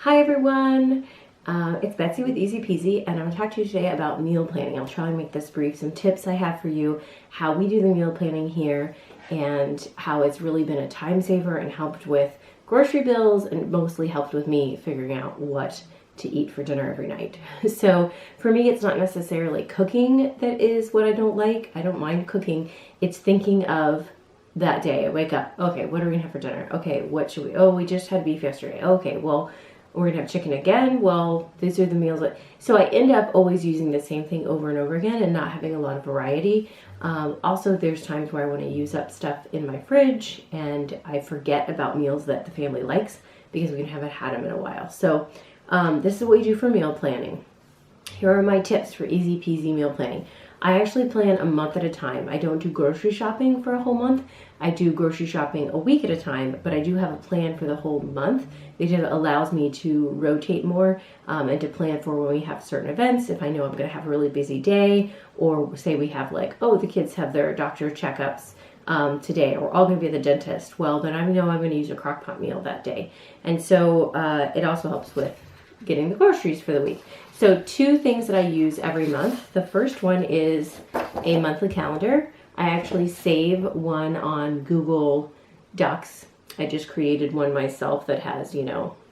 Hi everyone, it's Betsy with Easy Peasy, and I'm going to talk to you today about meal planning. I'll try and make this brief. Some tips I have for you, how we do the meal planning here, and how it's really been a time saver and helped with grocery bills, and mostly helped with me figuring out what to eat for dinner every night. So for me, it's not necessarily cooking that is what I don't like. I don't mind cooking. It's thinking of that day. I wake up, okay, what are we gonna have for dinner? Okay, what should we, we just had beef yesterday. Okay, well, we're gonna have chicken again. Well, these are the meals so I end up always using the same thing over and over again and not having a lot of variety. Also, there's times where I wanna use up stuff in my fridge and I forget about meals that the family likes because we haven't had them in a while. So this is what we do for meal planning. Here are my tips for easy peasy meal planning. I actually plan a month at a time. I don't do grocery shopping for a whole month. I do grocery shopping a week at a time, but I do have a plan for the whole month because it allows me to rotate more and to plan for when we have certain events. If I know I'm going to have a really busy day, or say we have like, the kids have their doctor checkups today, or we're all going to be at the dentist. Well, then I know I'm going to use a crock pot meal that day. And so it also helps with getting the groceries for the week. So 2 things that I use every month. The first one is a monthly calendar. I actually save one on Google Docs. I just created one myself that has,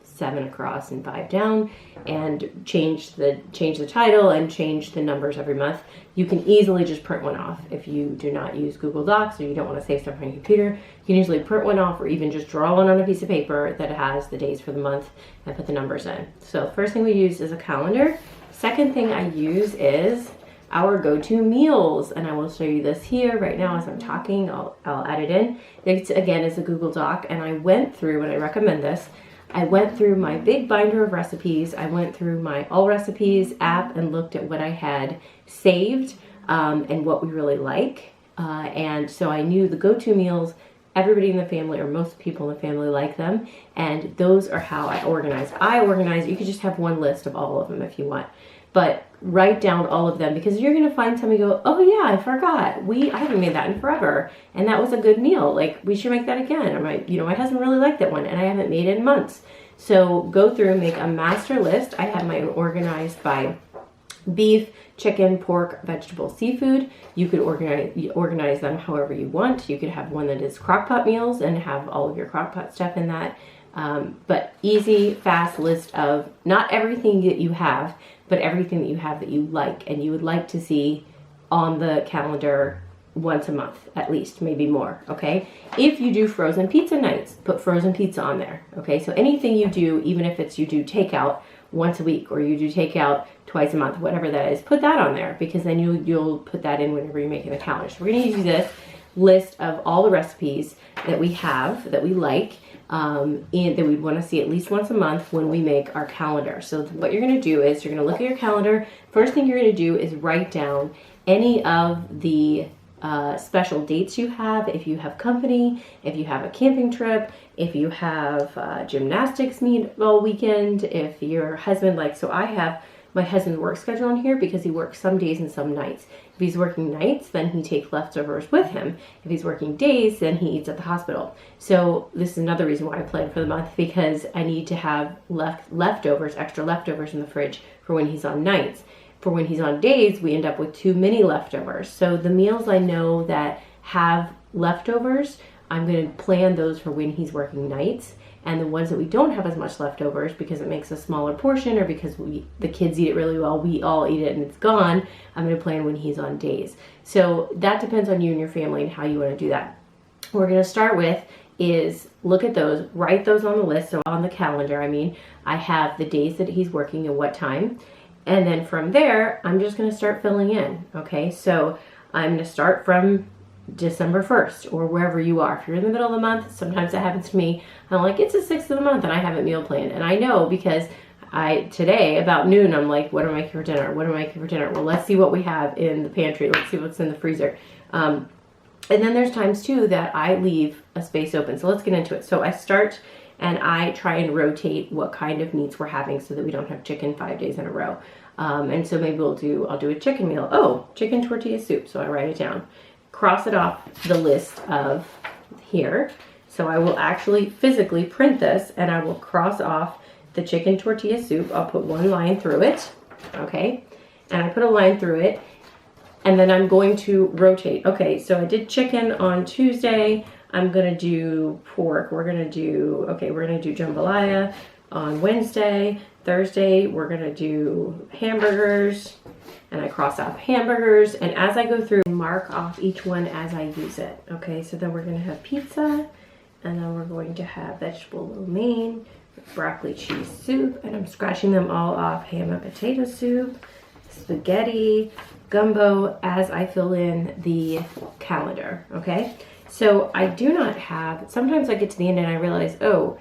7 across and 5 down, and change the title and change the numbers every month. You can easily just print one off if you do not use Google Docs or you don't want to save stuff on your computer. You can usually print one off or even just draw one on a piece of paper that has the days for the month and put the numbers in. So first thing we use is a calendar. Second thing I use is our go-to meals, and I will show you this here right now as I'm talking. I'll add it in. It's again is a Google Doc, and I went through, and I recommend this, I went through my big binder of recipes. I went through my All Recipes app and looked at what I had saved and what we really like. And so I knew the go-to meals, everybody in the family or most people in the family like them. And those are how I organize. You could just have one list of all of them if you want. But write down all of them, because you're going to find something, go, oh yeah, I forgot. I haven't made that in forever. And that was a good meal. Like, we should make that again. Or my husband really liked that one and I haven't made it in months. So go through and make a master list. I have mine organized by beef, chicken, pork, vegetable, seafood. You could organize them however you want. You could have one that is crock pot meals and have all of your crock pot stuff in that. But easy, fast list of not everything that you have, but everything that you have that you like and you would like to see on the calendar once a month, at least, maybe more, okay? If you do frozen pizza nights, put frozen pizza on there, okay? So anything you do, even if it's you do takeout once a week or you do takeout twice a month, whatever that is, put that on there, because then you'll put that in whenever you're making the calendar. So we're gonna use this list of all the recipes that we have, that we like, and that we'd want to see at least once a month when we make our calendar. So what you're going to do is you're going to look at your calendar. First thing you're going to do is write down any of the special dates you have. If you have company, if you have a camping trip, if you have gymnastics meet all weekend, if your husband so I have my husband's work schedule on here because he works some days and some nights. If he's working nights, then he takes leftovers with him. If he's working days, then he eats at the hospital. So this is another reason why I plan for the month, because I need to have leftovers, extra leftovers in the fridge for when he's on nights. For when he's on days, we end up with too many leftovers. So the meals I know that have leftovers, I'm going to plan those for when he's working nights. And the ones that we don't have as much leftovers because it makes a smaller portion, or because the kids eat it really well, we all eat it and it's gone, I'm going to plan when he's on days. So that depends on you and your family and how you want to do that. What we're going to start with is look at those, write those on the list. So on the calendar, I have the days that he's working and what time. And then from there, I'm just going to start filling in. Okay, so I'm going to start from December 1st or wherever you are. If you're in the middle of the month, sometimes that happens to me. I'm like, it's the 6th of the month and I haven't meal planned. And I know because today about noon, I'm like, what am I making for dinner? What am I making for dinner? Well, let's see what we have in the pantry. Let's see what's in the freezer. And then there's times too that I leave a space open. So let's get into it. So I start and I try and rotate what kind of meats we're having so that we don't have chicken 5 days in a row. And so maybe I'll do a chicken meal. Oh, chicken tortilla soup. So I write it down. Cross it off the list of here. So I will actually physically print this and I will cross off the chicken tortilla soup. I'll put one line through it, okay? And I put a line through it, and then I'm going to rotate. Okay, so I did chicken on Tuesday. I'm gonna do pork. We're gonna do jambalaya on Wednesday. Thursday, we're gonna do hamburgers, and I cross off hamburgers. And as I go through, mark off each one as I use it. Okay, so then we're gonna have pizza, and then we're going to have vegetable lo mein, broccoli cheese soup, and I'm scratching them all off. Ham and potato soup, spaghetti, gumbo, as I fill in the calendar, okay? So I do not have, sometimes I get to the end and I realize, oh,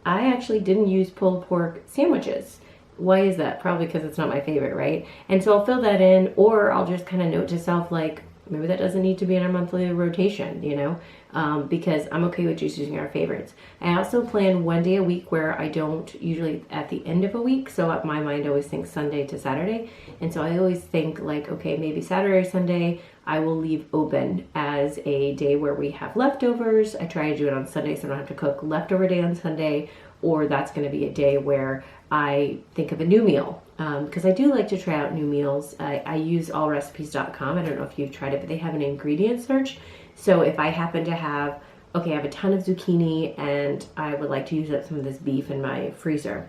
I actually didn't use pulled pork sandwiches. Why is that? Probably because it's not my favorite, right? And so I'll fill that in, or I'll just kind of note to self, like, maybe that doesn't need to be in our monthly rotation, you know, because I'm okay with just using our favorites. I also plan one day a week where I don't, usually at the end of a week, so my mind always thinks Sunday to Saturday. And so I always think like, okay, maybe Saturday, Sunday, I will leave open as a day where we have leftovers. I try to do it on Sunday so I don't have to cook leftover day on Sunday, or that's going to be a day where I think of a new meal. Because I do like to try out new meals. I use allrecipes.com. I don't know if you've tried it, but they have an ingredient search. So if I happen to have, okay, I have a ton of zucchini and I would like to use up some of this beef in my freezer,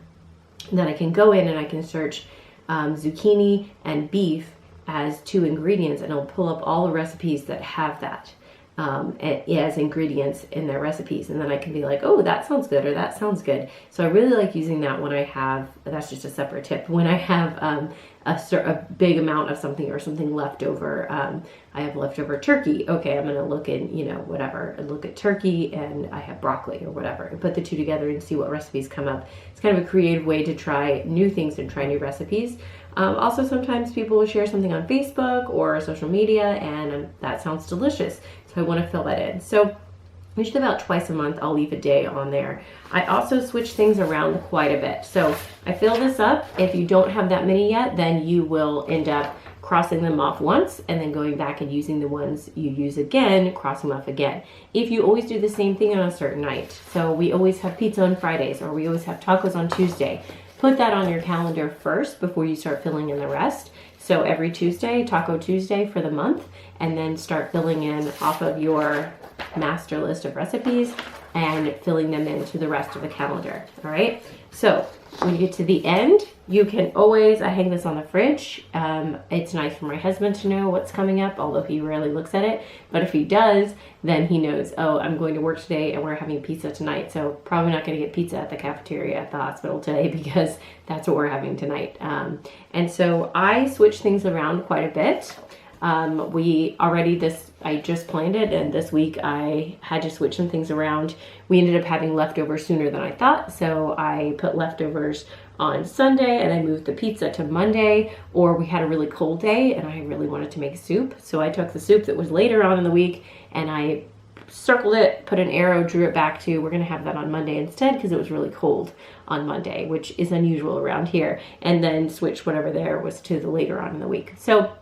then I can go in and I can search zucchini and beef as 2 ingredients, and it'll pull up all the recipes that have that as ingredients in their recipes. And then I can be like, oh, that sounds good, or that sounds good. So I really like using that when I have, that's just a separate tip, when I have a big amount of something or something left over. I have leftover turkey. Okay, I'm gonna look in, you know, whatever, and look at turkey, and I have broccoli or whatever, and put the 2 together and see what recipes come up. It's kind of a creative way to try new things and try new recipes. Also, sometimes people will share something on Facebook or social media, and that sounds delicious. So I want to fill that in. So usually about twice a month, I'll leave a day on there. I also switch things around quite a bit. So I fill this up. If you don't have that many yet, then you will end up crossing them off once and then going back and using the ones you use again, crossing them off again. If you always do the same thing on a certain night, so we always have pizza on Fridays, or we always have tacos on Tuesday, put that on your calendar first before you start filling in the rest. So every Tuesday, Taco Tuesday for the month, and then start filling in off of your master list of recipes and filling them into the rest of the calendar, all right? So when you get to the end, you can always, I hang this on the fridge. It's nice for my husband to know what's coming up, although he rarely looks at it. But if he does, then he knows, oh, I'm going to work today and we're having pizza tonight. So probably not going to get pizza at the cafeteria at the hospital today because that's what we're having tonight. And so I switch things around quite a bit. I just planned it, and this week I had to switch some things around. We ended up having leftovers sooner than I thought, so I put leftovers on Sunday and I moved the pizza to Monday. Or we had a really cold day and I really wanted to make soup, so I took the soup that was later on in the week and I circled it, put an arrow, drew it back to, we're gonna have that on Monday instead because it was really cold on Monday, which is unusual around here, and then switch whatever there was to the later on in the week. So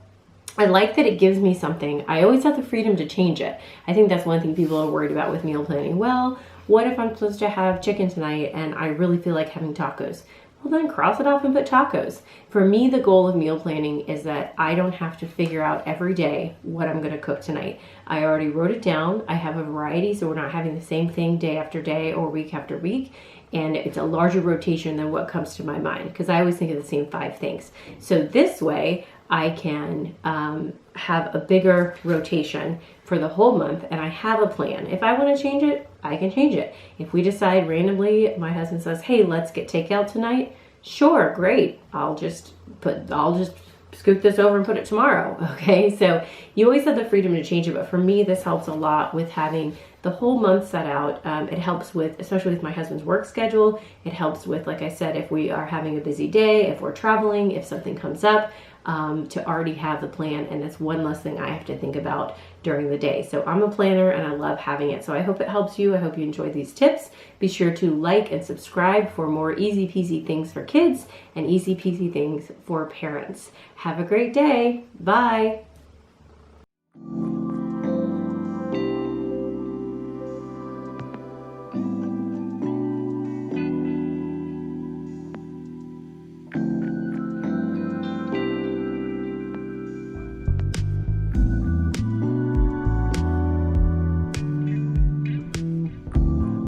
I like that it gives me something. I always have the freedom to change it. I think that's one thing people are worried about with meal planning. Well, what if I'm supposed to have chicken tonight and I really feel like having tacos? Well, then cross it off and put tacos. For me, the goal of meal planning is that I don't have to figure out every day what I'm going to cook tonight. I already wrote it down. I have a variety, so we're not having the same thing day after day or week after week. And it's a larger rotation than what comes to my mind because I always think of the same 5 things. So this way, I can have a bigger rotation for the whole month, and I have a plan. If I want to change it, I can change it. If we decide randomly, my husband says, hey, let's get takeout tonight. Sure, great. I'll just scoop this over and put it tomorrow. Okay, so you always have the freedom to change it, but for me, this helps a lot with having the whole month set out. It helps with, especially with my husband's work schedule. It helps with, like I said, if we are having a busy day, if we're traveling, if something comes up, to already have the plan, and that's one less thing I have to think about during the day. So I'm a planner and I love having it. So I hope it helps you. I hope you enjoyed these tips. Be sure to like and subscribe for more easy peasy things for kids and easy peasy things for parents. Have a great day. Bye.